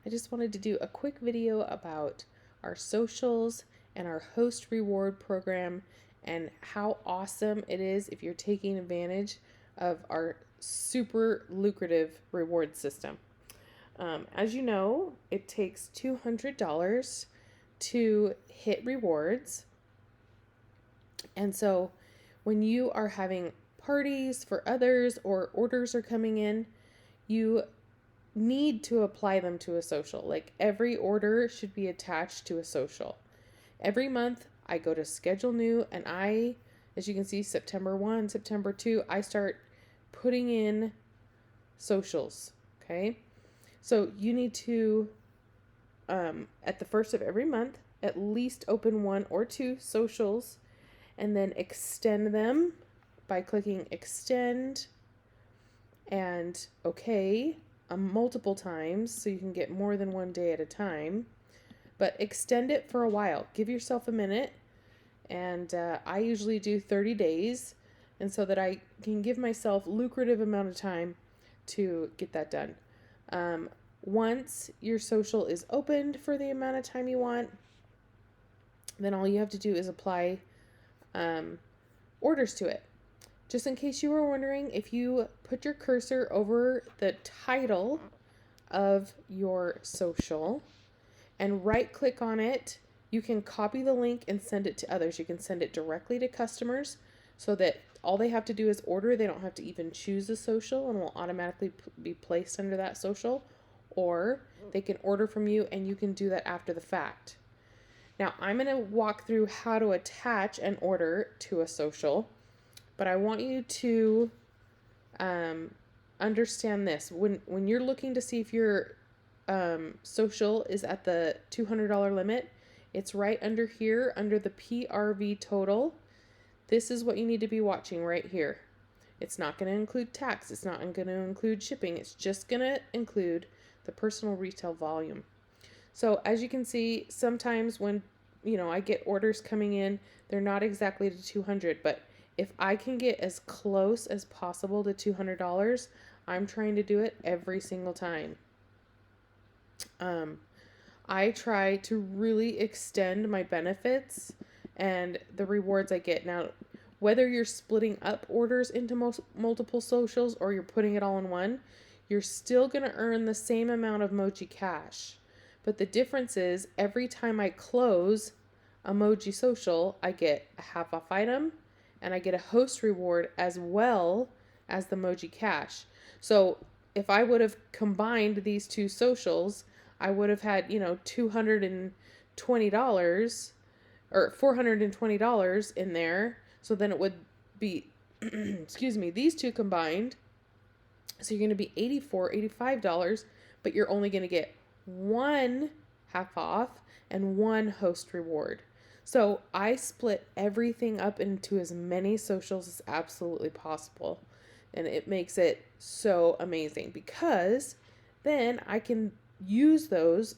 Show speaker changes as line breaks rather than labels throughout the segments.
I just wanted to do a quick video about our socials and our host reward program and how awesome it is if you're taking advantage of our super lucrative reward system. As you know, it takes $200 to hit rewards. And so when you are having parties for others or orders are coming in, you need to apply them to a social. Like every order should be attached to a social. Every month I go to schedule new and as you can see, September 1, September 2, I start putting in socials. Okay. So you need to, at the first of every month, at least open 1 or 2 socials and then extend them by clicking extend and OK multiple times so you can get more than 1 day at a time. But extend it for a while. Give yourself a minute. And I usually do 30 days. And so that I can give myself lucrative amount of time to get that done. Once your social is opened for the amount of time you want, then all you have to do is apply orders to it. Just in case you were wondering, if you put your cursor over the title of your social and right click on it, you can copy the link and send it to others. You can send it directly to customers so that all they have to do is order. They don't have to even choose a social and will automatically be placed under that social. Or they can order from you and you can do that after the fact. Now, I'm going to walk through how to attach an order to a social, but I want you to understand this. When you're looking to see if your social is at the $200 limit, it's right under here, under the PRV total. This is what you need to be watching right here. It's not going to include tax. It's not going to include shipping. It's just going to include the personal retail volume. So as you can see, sometimes when, I get orders coming in, they're not exactly to 200, but if I can get as close as possible to $200, I'm trying to do it every single time. I try to really extend my benefits and the rewards I get. Now, whether you're splitting up orders into multiple socials or you're putting it all in one, you're still going to earn the same amount of Moji Cash. But the difference is every time I close a Moji social, I get a half off item and I get a host reward as well as the Moji Cash. So if I would have combined these two socials, I would have had, $220 or $420 in there. So then it would be, these two combined. So you're going to be $85, but you're only going to get 1 half off and 1 host reward. So I split everything up into as many socials as absolutely possible. And it makes it so amazing because then I can use those,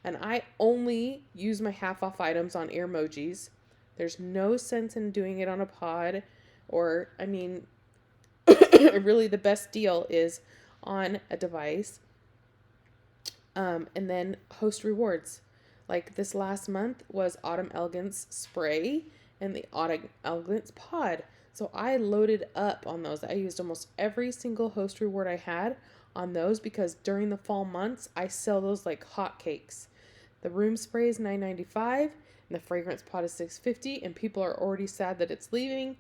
and I only use my half off items on Airmojis. There's no sense in doing it on a pod or, really the best deal is on a device. And then host rewards. Like this last month was Autumn Elegance spray and the Autumn Elegance pod. So I loaded up on those. I used almost every single host reward I had on those because during the fall months, I sell those like hotcakes. The room spray is $9.95 and the fragrance pod is $6.50, and people are already sad that it's leaving.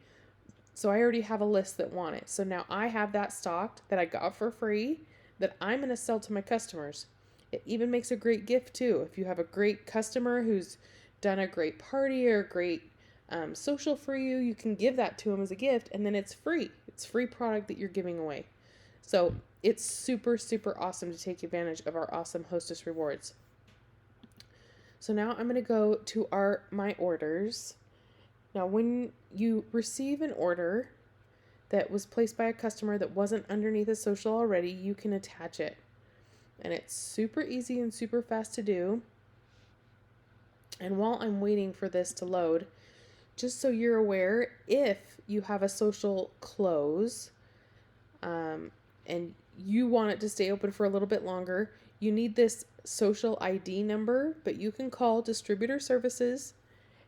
So I already have a list that want it. So now I have that stocked that I got for free that I'm going to sell to my customers. It even makes a great gift too. If you have a great customer who's done a great party or a great social for you, you can give that to them as a gift, and then it's free. It's free product that you're giving away. So it's super, super awesome to take advantage of our awesome hostess rewards. So now I'm going to go to my orders. Now, when you receive an order that was placed by a customer that wasn't underneath a social already, you can attach it. And it's super easy and super fast to do. And while I'm waiting for this to load, just so you're aware, if you have a social close and you want it to stay open for a little bit longer, You need this social ID number, but you can call distributor services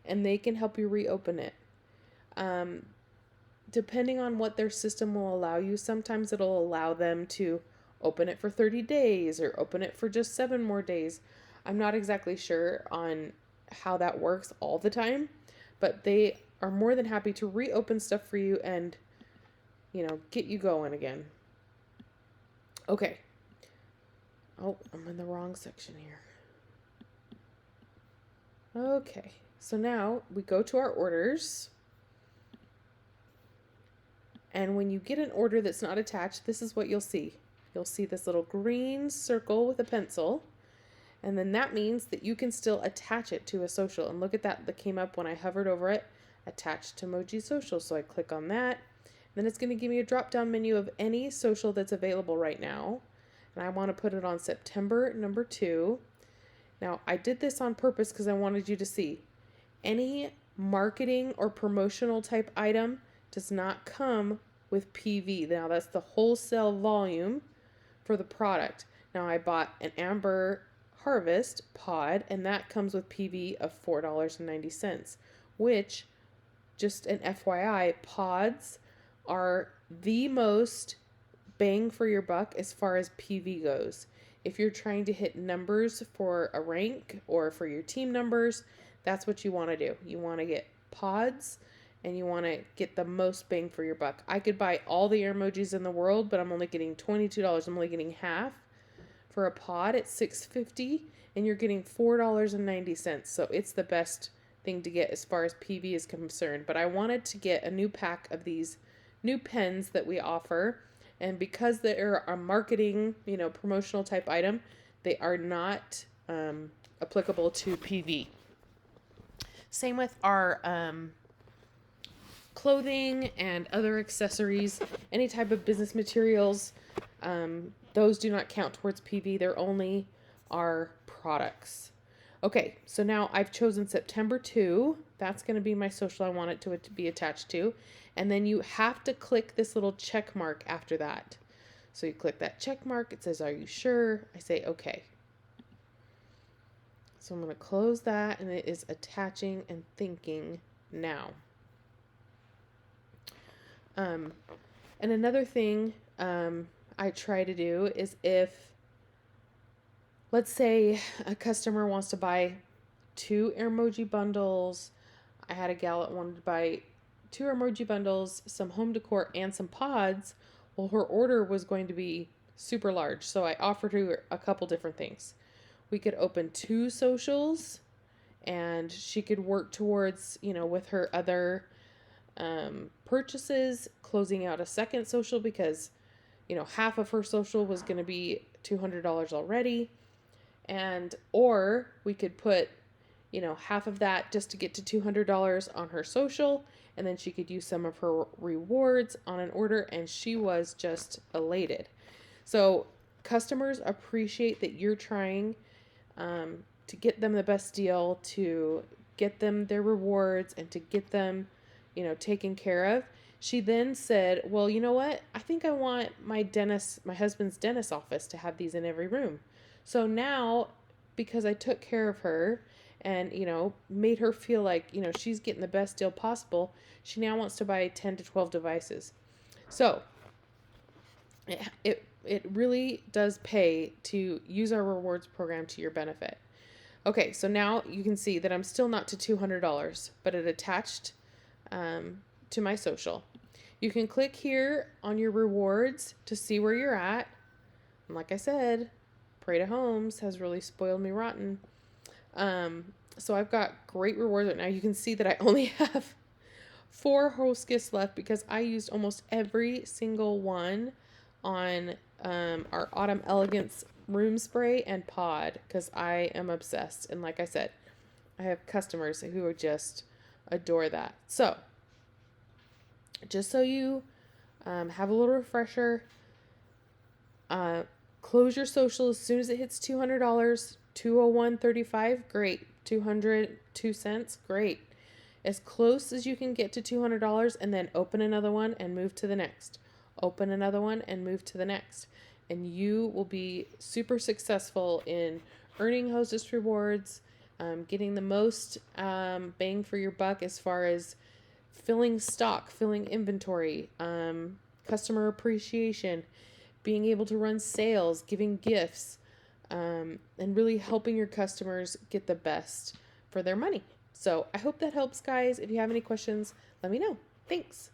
and they can help you reopen it. Depending on what their system will allow you, sometimes it'll allow them to open it for 30 days or open it for just 7 more days. I'm not exactly sure on how that works all the time, but they are more than happy to reopen stuff for you and, get you going again. Okay. Oh, I'm in the wrong section here. Okay, so now we go to our orders. And when you get an order that's not attached, this is what you'll see. You'll see this little green circle with a pencil. And then that means that you can still attach it to a social. And look at that came up when I hovered over it, attached to Moji Social. So I click on that. Then it's going to give me a drop-down menu of any social that's available right now. And I want to put it on September number 2. Now, I did this on purpose because I wanted you to see. Any marketing or promotional type item does not come with PV. Now, that's the wholesale volume for the product. Now, I bought an Amber Harvest pod, and that comes with PV of $4.90, which, just an FYI, pods are the most bang for your buck as far as PV goes. If you're trying to hit numbers for a rank or for your team numbers, that's what you want to do. You want to get pods and you want to get the most bang for your buck. I could buy all the emojis in the world, but I'm only getting $22. I'm only getting half. For a pod, it's $6.50 and you're getting $4.90. So it's the best thing to get as far as PV is concerned. But I wanted to get a new pack of these new pens that we offer. And because they're a marketing, promotional type item, they are not applicable to PV. Same with our clothing and other accessories, any type of business materials. Those do not count towards PV. They're only our products. Okay, so now I've chosen September 2. That's going to be my social I want it to be attached to. And then you have to click this little check mark after that. So you click that check mark. It says, are you sure? I say, okay. So I'm going to close that, and it is attaching and thinking now. And another thing I try to do is if, let's say a customer wants to buy 2 emoji bundles. I had a gal that wanted to buy 2 emoji bundles, some home decor, and some pods. Well, her order was going to be super large, so I offered her a couple different things. We could open 2 socials, and she could work towards, with her other purchases, closing out a second social because, half of her social was going to be $200 already. Or we could put, half of that just to get to $200 on her social, and then she could use some of her rewards on an order, and she was just elated. So customers appreciate that you're trying to get them the best deal, to get them their rewards, and to get them, taken care of. She then said, well, you know what? I think I want my husband's dentist office to have these in every room. So now, because I took care of her and, made her feel like, she's getting the best deal possible, she now wants to buy 10 to 12 devices. So it really does pay to use our rewards program to your benefit. Okay, so now you can see that I'm still not to $200, but it attached to my social. You can click here on your rewards to see where you're at. And like I said, Prada Homes has really spoiled me rotten. So I've got great rewards right now. You can see that I only have 4 host gifts left because I used almost every single one on our Autumn Elegance room spray and pod because I am obsessed. And like I said, I have customers who just adore that. So just so you have a little refresher, close your social as soon as it hits $200. $201.35, great. $202, great. As close as you can get to $200, and then open another one and move to the next. Open another one and move to the next. and you will be super successful in earning hostess rewards, getting the most bang for your buck as far as filling stock, filling inventory, customer appreciation, being able to run sales, giving gifts, and really helping your customers get the best for their money. So I hope that helps, guys. If you have any questions, let me know. Thanks.